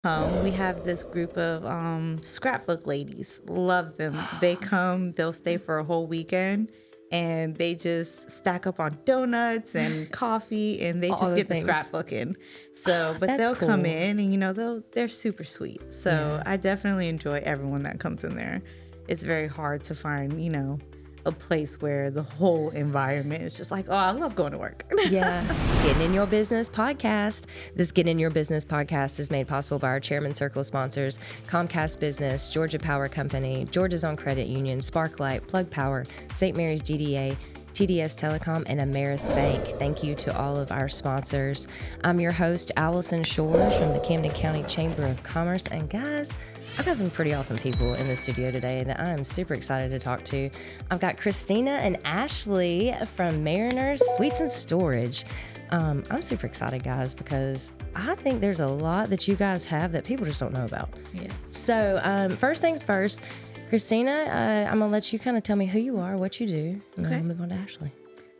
We have this group of scrapbook ladies. Love them. They come, they'll stay for a whole weekend, and they just stack up on donuts and coffee, and they All just the get the things. scrapbooking. So, but That's they'll come cool. in, and they're super sweet. So I definitely enjoy everyone that comes in there. It's very hard to find, a place where the whole environment is just like, oh, I love going to work. Yeah. Getting in Your Business podcast. This Get in Your Business podcast is made possible by our Chairman Circle sponsors, Comcast Business, Georgia Power Company, Georgia's Own Credit Union, Sparklight, Plug Power, St. Mary's GDA, TDS Telecom, and Ameris Bank. Thank you to all of our sponsors. I'm your host, Alison Shores from the Camden County Chamber of Commerce. And guys, I've got some pretty awesome people in the studio today that I'm super excited to talk to. I've got Kristina and Ashley from Mariners Sweets and Storage. I'm super excited, guys, because I think there's a lot that you guys have that people just don't know about. Yes. So first things first, Kristina, I'm going to let you kind of tell me who you are, what you do, and then I'll move on to Ashley.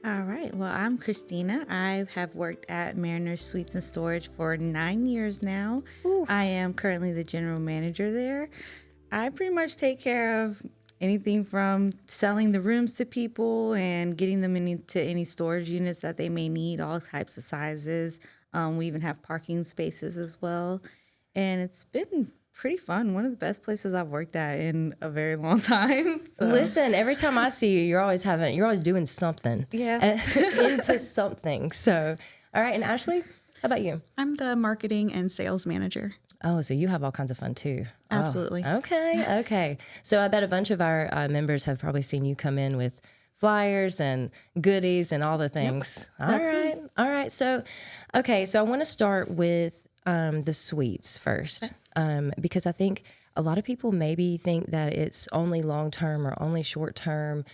All right. Well, I'm Kristina. I have worked at Mariners Sweets and Storage for 9 years now. Ooh. I am currently the general manager there. I pretty much take care of anything from selling the rooms to people and getting them into any storage units that they may need, all types of sizes. We even have parking spaces as well. And it's been pretty fun. One of the best places I've worked at in a very long time. So. Listen, every time I see you, you're always doing something. Yeah. Into something. So, all right. And Ashley, how about you? I'm the marketing and sales manager. Oh, so you have all kinds of fun too. Absolutely. Oh, okay. So I bet a bunch of our members have probably seen you come in with flyers and goodies and all the things. Yep, All right. So I want to start with the sweets first. Because I think a lot of people maybe think that it's only long-term or only short-term,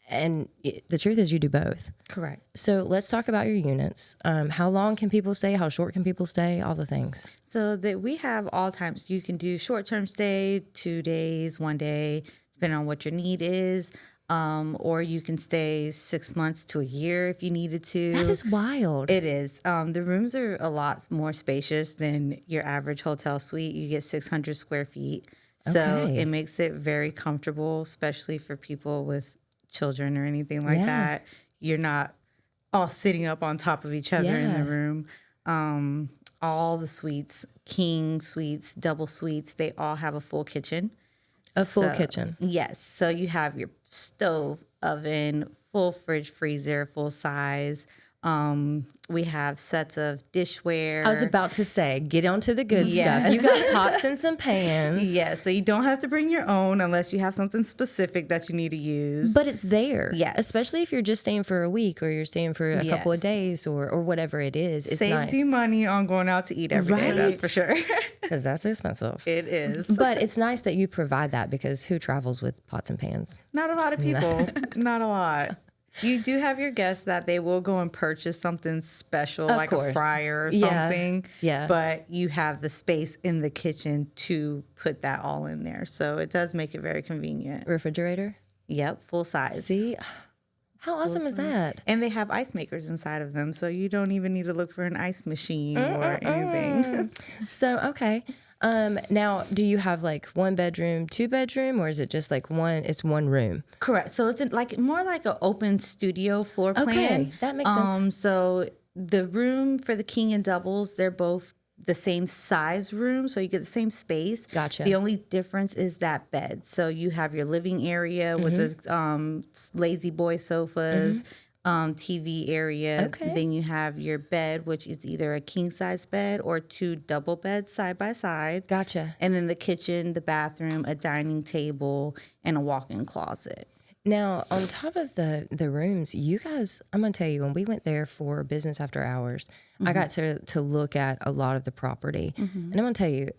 and the truth is you do both. Correct. So let's talk about your units. How long can people stay? How short can people stay? All the things. So that we have all times. You can do short-term stay, 2 days, 1 day, depending on what your need is. Or you can stay 6 months to a year if you needed to. That is wild. It is. The rooms are a lot more spacious than your average hotel suite. You get 600 square feet. So it makes it very comfortable, especially for people with children or anything like that. You're not all sitting up on top of each other in the room. All the suites, king suites, double suites, they all have a full kitchen. A full kitchen. Yes. So you have your stove, oven, full fridge, freezer, full size. We have sets of dishware. I was about to say, get onto the good stuff. You got pots and some pans. Yeah, so you don't have to bring your own unless you have something specific that you need to use. But it's there. Yes. Especially if you're just staying for a week or you're staying for a couple of days or whatever it is. It's Saves nice. you money on going out to eat every day, that's for sure. Because that's expensive. It is. But it's nice that you provide that because who travels with pots and pans? Not a lot of people. Not a lot. You do have your guests that they will go and purchase something special, Of like course. a fryer or Yeah. something. Yeah. But you have the space in the kitchen to put that all in there. So it does make it very convenient. Refrigerator? Yep, full size. See? How awesome is that? And they have ice makers inside of them, so you don't even need to look for an ice machine or anything. So, okay. Now, do you have like 1 bedroom, 2 bedroom, or is it just like it's one room? Correct. So it's more like an open studio floor plan. Okay, that makes sense. So the room for the king and doubles, they're both the same size room, so you get the same space. Gotcha. The only difference is that bed. So you have your living area with the lazy boy sofas. TV area. Okay. Then you have your bed, which is either a king size bed or 2 double beds side by side. Gotcha. And then the kitchen, the bathroom, a dining table, and a walk-in closet. Now, on top of the rooms, you guys, I'm going to tell you, when we went there for business after hours, I got to look at a lot of the property. And I'm going to tell you,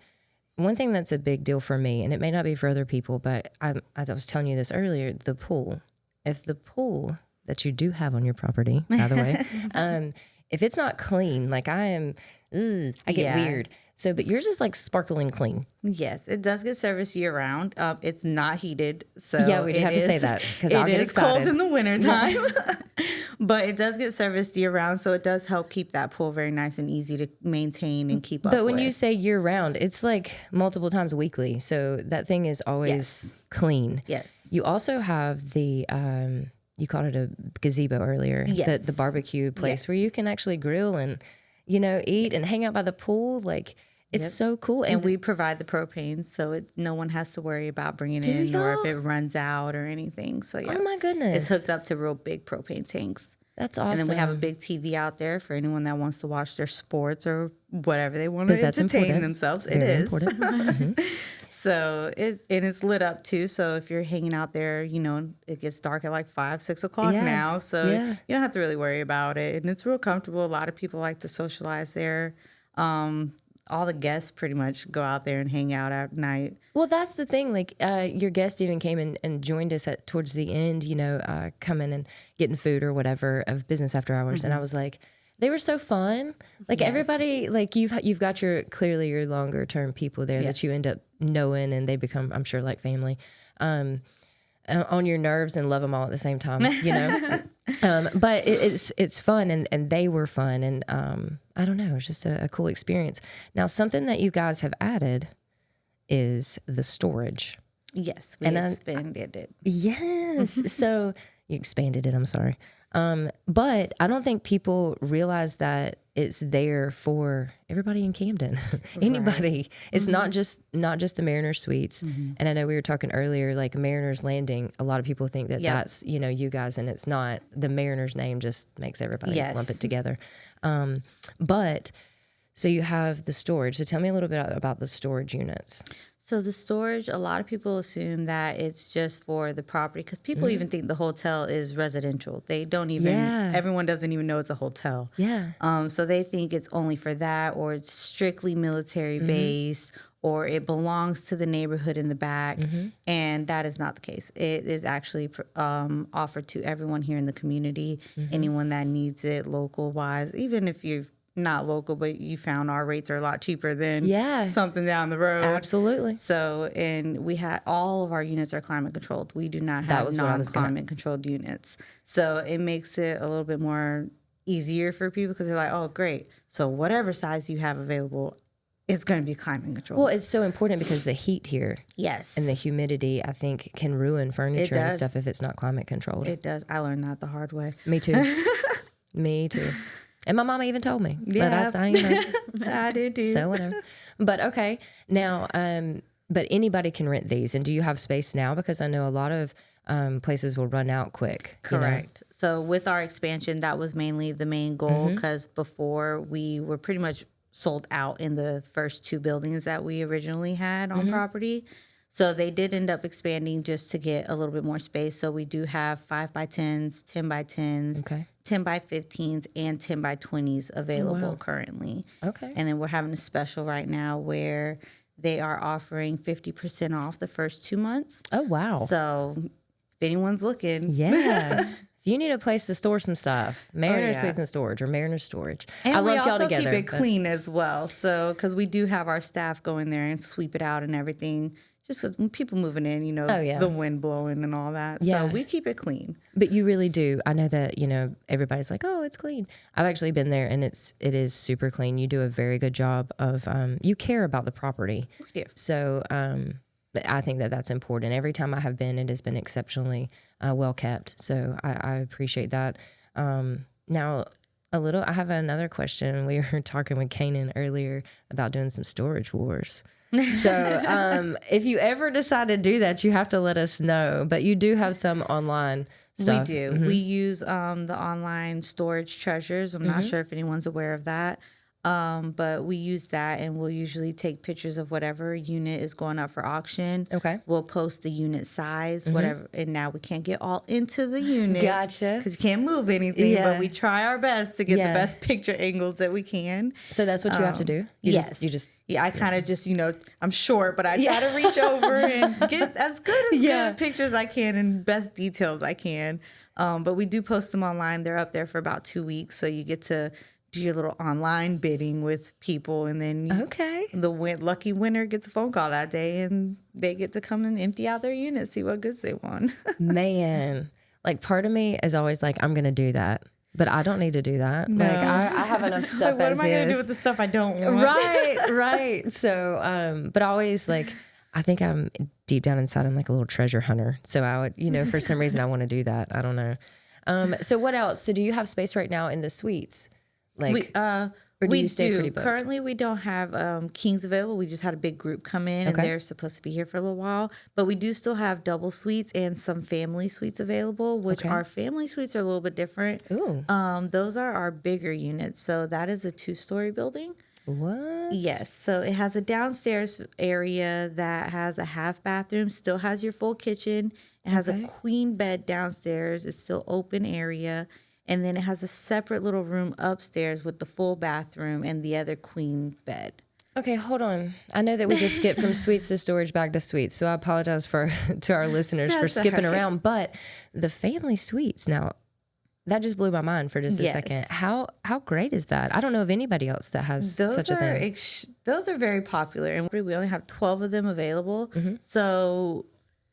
one thing that's a big deal for me, and it may not be for other people, but as I was telling you this earlier, the pool. If the pool that you do have on your property, by the way, if it's not clean, like I get weird. So, but yours is like sparkling clean. Yes, it does get serviced year round. It's not heated, so Yeah, we have to say that because I'll get it is cold excited. in the wintertime. But it does get serviced year round, so it does help keep that pool very nice and easy to maintain and keep up But when with. you say year round, it's like multiple times weekly. So that thing is always clean. Yes. You also have the, you called it a gazebo earlier, Yes. the barbecue place Yes. where you can actually grill and, you know, eat and hang out by the pool. Like, it's so cool. And we provide the propane, so no one has to worry about bringing it in or if it runs out or anything. So yeah, Oh my goodness. it's hooked up to real big propane tanks. That's awesome. And then we have a big TV out there for anyone that wants to watch their sports or whatever they want to that's entertain important. themselves. Very It is. important. So it's lit up too. So if you're hanging out there, you know, it gets dark at like 5, 6 o'clock Yeah. now. So Yeah. you don't have to really worry about it. And it's real comfortable. A lot of people like to socialize there. All the guests pretty much go out there and hang out at night. Well, that's the thing. Like, your guest even came in and joined us towards the end, you know, coming and getting food or whatever of business after hours. And I was like, they were so fun. Like everybody, like you've got clearly your longer term people there that you end up knowing and they become, I'm sure, like family. On your nerves and love them all at the same time, you know. But it's fun and they were fun and I don't know, it was just a cool experience. Now, something that you guys have added is the storage. Yes, we And expanded it. Yes, so you expanded it. I'm sorry, but I don't think people realize that it's there for everybody in Camden. Anybody. It's not just the Mariners Suites. And I know we were talking earlier, like Mariners Landing. A lot of people think that that's, you know, you guys, and it's not. The Mariners name just makes everybody lump it together. But so you have the storage. So tell me a little bit about the storage units. So the storage, a lot of people assume that it's just for the property because people even think the hotel is residential. They don't even, everyone doesn't even know it's a hotel. Yeah. So they think it's only for that or it's strictly military based or it belongs to the neighborhood in the back. And that is not the case. It is actually offered to everyone here in the community, anyone that needs it local wise, even if you've not local, but you found our rates are a lot cheaper than something down the road. Absolutely. So, and we had all of our units are climate controlled. We do not have non-climate controlled units. So it makes it a little bit more easier for people because they're like, oh, great. So whatever size you have available, it's going to be climate controlled. Well, it's so important because the heat here and the humidity, I think, can ruin furniture and stuff if it's not climate controlled. It does. I learned that the hard way. Me too. Me too. And my mama even told me. Yeah. But I know. I did too. So whatever. But okay. Now, but anybody can rent these. And do you have space now? Because I know a lot of places will run out quick. Correct. You know? So with our expansion, that was mainly the main goal because before we were pretty much sold out in the first 2 buildings that we originally had on property. So they did end up expanding just to get a little bit more space. So we do have 5x10s, 10x10s, 10x15s, and 10x20s available currently. Okay. And then we're having a special right now where they are offering 50% off the first 2 months. Oh, wow. So if anyone's looking. Yeah. If you need a place to store some stuff, Mariners Suites and Storage or Mariners Storage. And I we love y'all also together. keep it clean as well. So, because we do have our staff go in there and sweep it out and everything. Just because when people moving in, you know, the wind blowing and all that. Yeah. So we keep it clean. But you really do. I know that, you know, everybody's like, oh, it's clean. I've actually been there and it is super clean. You do a very good job of, you care about the property. Yeah. So I think that that's important. Every time I have been, it has been exceptionally well kept. So I appreciate that. Now, I have another question. We were talking with Kanan earlier about doing some storage wars. So if you ever decide to do that, you have to let us know. But you do have some online stuff. We do. We use the online storage treasures. I'm not sure if anyone's aware of that. But we use that and we'll usually take pictures of whatever unit is going up for auction. Okay. We'll post the unit size, whatever. And now we can't get all into the unit. Gotcha. Because you can't move anything, but we try our best to get the best picture angles that we can. So that's what you have to do? I kind of just, you know, I'm short, but I try to reach over and get as good pictures I can and best details I can. But we do post them online. They're up there for about 2 weeks. So you get to do your little online bidding with people, and then Okay. the lucky winner gets a phone call that day, and they get to come and empty out their unit, see what goods they won. Man, like part of me is always like, I'm going to do that, but I don't need to do that. No. Like I have enough stuff Like, what as am I going to is. do with the stuff I don't want? Right. So, but always like, I think I'm deep down inside, I'm like a little treasure hunter. So I would, for some reason I want to do that. I don't know. So what else? So do you have space right now in the suites? Like, or do you stay pretty booked? Currently, we don't have kings available. We just had a big group come in, and Okay. they're supposed to be here for a little while. But we do still have double suites and some family suites available, which Okay. our family suites are a little bit different. Ooh. Those are our bigger units. So that is a 2-story building. What? Yes. So it has a downstairs area that has a half bathroom, still has your full kitchen. It has a queen bed downstairs. It's still open area. And then it has a separate little room upstairs with the full bathroom and the other queen bed. Okay, hold on. I know that we just skipped from suites to storage back to suites, so I apologize to our listeners for That's all skipping right. around. But the family suites, now, that just blew my mind for just a Yes. second. How great is that? I don't know of anybody else that has such a thing. Those are very popular, and we only have 12 of them available. Mm-hmm. So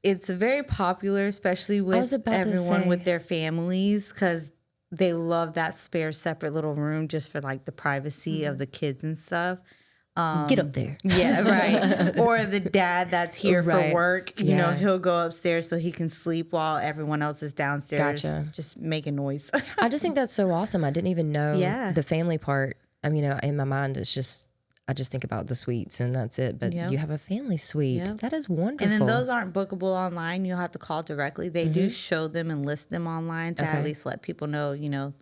it's very popular, especially was with about to everyone say. with their families, because they love that spare separate little room just for like the privacy of the kids and stuff. Get up there. Yeah, right. Or the dad that's here Right. for work, Yeah. he'll go upstairs so he can sleep while everyone else is downstairs Gotcha. just making noise. I just think that's so awesome. I didn't even know Yeah. the family part. I mean, in my mind, it's just, I just think about the suites and that's it. But Yep. you have a family suite. Yep. That is wonderful. And then those aren't bookable online. You'll have to call directly. They do show them and list them online to Okay. at least let people know,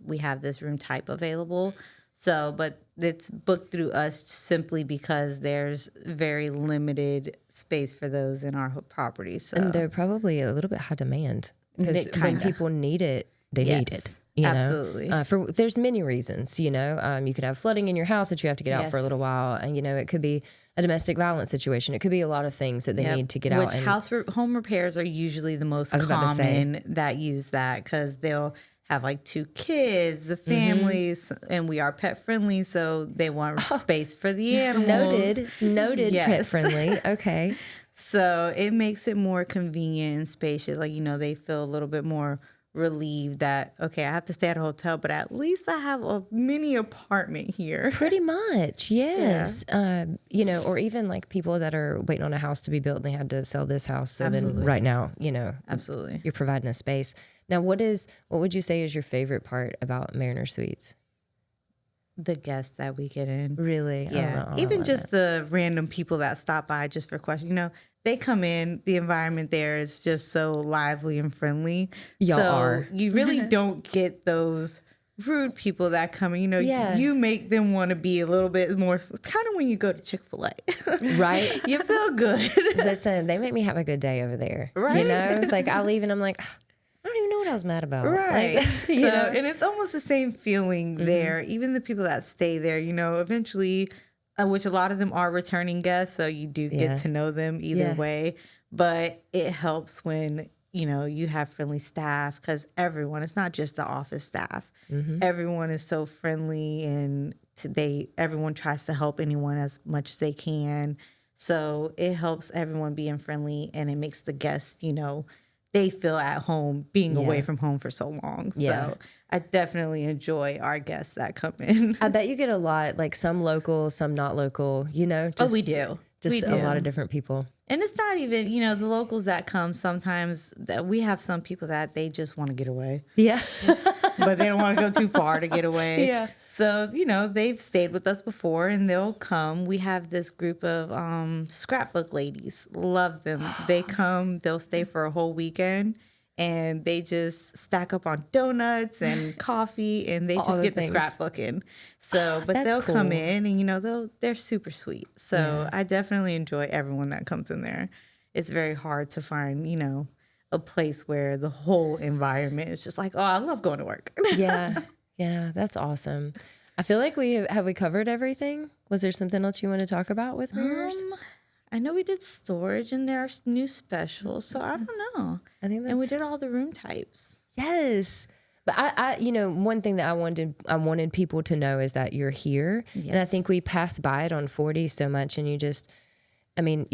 we have this room type available. So, but it's booked through us simply because there's very limited space for those in our property. So, And they're probably a little bit high demand because when kinda. people need it, they need Yes, it. You know? absolutely. There's many reasons. You could have flooding in your house that you have to get out for a Yes. little while, and it could be a domestic violence situation. It could be a lot of things that they Yep. need to get out. Which And home repairs are usually the most was about to say. common that use that, because they'll have like 2 kids, the families, and we are pet friendly, so they want space for the animals. noted, Yes. pet friendly. Okay, So it makes it more convenient and spacious. Like, they feel a little bit more relieved that, okay, I have to stay at a hotel, but at least I have a mini apartment here. pretty much, yes. Or even like people that are waiting on a house to be built and they had to sell this house. So Absolutely. then right now, Absolutely. you're providing a space. Now, what would you say is your favorite part about Mariner Suites? The guests that we get in. Really? Yeah. Even just the random people that stop by just for questions. They come in, the environment there is just so lively and friendly. Y'all so are. You really don't get those rude people that come in. Yeah. You make them want to be a little bit more, kind of when you go to Chick-fil-A. Right? You feel good. Listen, they make me have a good day over there. Right. Like I leave and I'm like, I don't even know what I was mad about. Right. Like, And it's almost the same feeling there. Even the people that stay there, eventually, which a lot of them are returning guests, so you do Yeah. get to know them either Yeah. way. But it helps when, you have friendly staff, because it's not just the office staff. Everyone is so friendly, and everyone tries to help anyone as much as they can. So it helps everyone being friendly, and it makes the guests, they feel at home being away from home for so long. Yeah. So I definitely enjoy our guests that come in. I bet you get a lot, like some local, some not local, just, we do. Just We a do. lot of different people. And it's not even, the locals that come sometimes, that we have some people that they just want to get away, Yeah. but they don't want to go too far to get away. Yeah. So, they've stayed with us before, and they'll come. We have this group of scrapbook ladies. Love them. They come, they'll stay for a whole weekend, and they just stack up on donuts and coffee, and they All just the get the things. scrapbooking. So, but That's they'll come cool. in, and they're super sweet. So I definitely enjoy everyone that comes in there. It's very hard to find, a place where the whole environment is just like, oh, I love going to work. Yeah. Yeah. That's awesome. I feel like we covered everything. Was there something else you want to talk about with mirrors? I know we did storage and there are new specials, so I don't know. I think And we that's did all the room types. yes. But I one thing that I wanted people to know is that you're here. Yes. And I think we pass by it on 40 so much, and you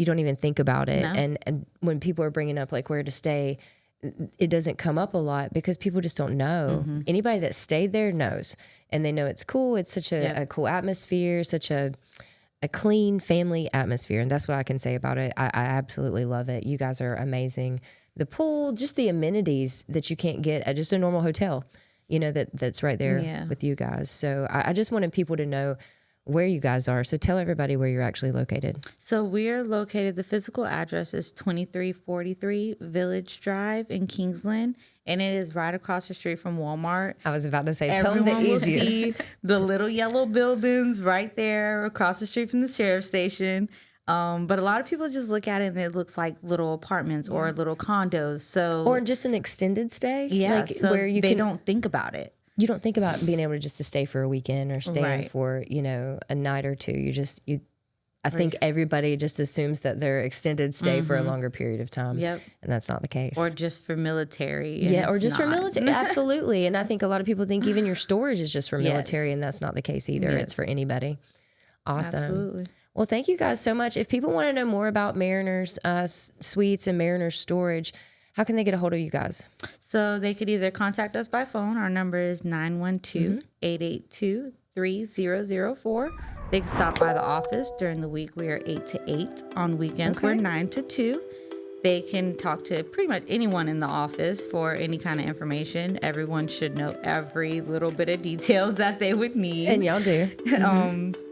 don't even think about it. No. And when people are bringing up like where to stay, it doesn't come up a lot because people just don't know. Mm-hmm. Anybody that stayed there knows, and they know it's cool. It's such a cool atmosphere, such a clean family atmosphere. And that's what I can say about it. I absolutely love it. You guys are amazing. The pool, just the amenities that you can't get at just a normal hotel, that's right there with you guys. So I just wanted people to know where you guys are. So tell everybody where you're actually located. So we're located, the physical address is 2343 Village Drive in Kingsland, and it is right across the street from Walmart. I was about to say, Everyone tell them the will easiest. see the little yellow buildings right there across the street from the sheriff's station. But a lot of people just look at it and it looks like little apartments or little condos. So Or just an extended stay. so where they don't think about it. You don't think about being able to stay for a weekend or staying Right. for, a night or two. I think everybody just assumes that they're extended stay for a longer period of time. Yep. And that's not the case. Or just for military. and or it's just for not. military. Absolutely. And I think a lot of people think even your storage is just for military, and that's not the case either. Yes. It's for anybody. Awesome. Absolutely. Well, thank you guys so much. If people want to know more about Mariners Suites and Mariners Storage, how can they get a hold of you guys? So they could either contact us by phone. Our number is 912-882-3004. They can stop by the office during the week. We are 8 to 8. On weekends, we're 9 to 2. They can talk to pretty much anyone in the office for any kind of information. Everyone should know every little bit of details that they would need. And y'all do.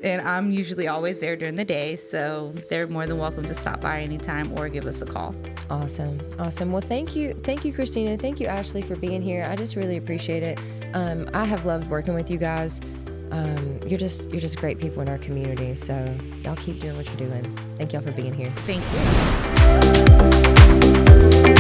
And I'm usually always there during the day, so they're more than welcome to stop by anytime or give us a call. Awesome. Well, thank you, Kristina. Thank you, Ashley, for being here. I just really appreciate it. I have loved working with you guys. You're just great people in our community. So y'all keep doing what you're doing. Thank y'all for being here. Thank you.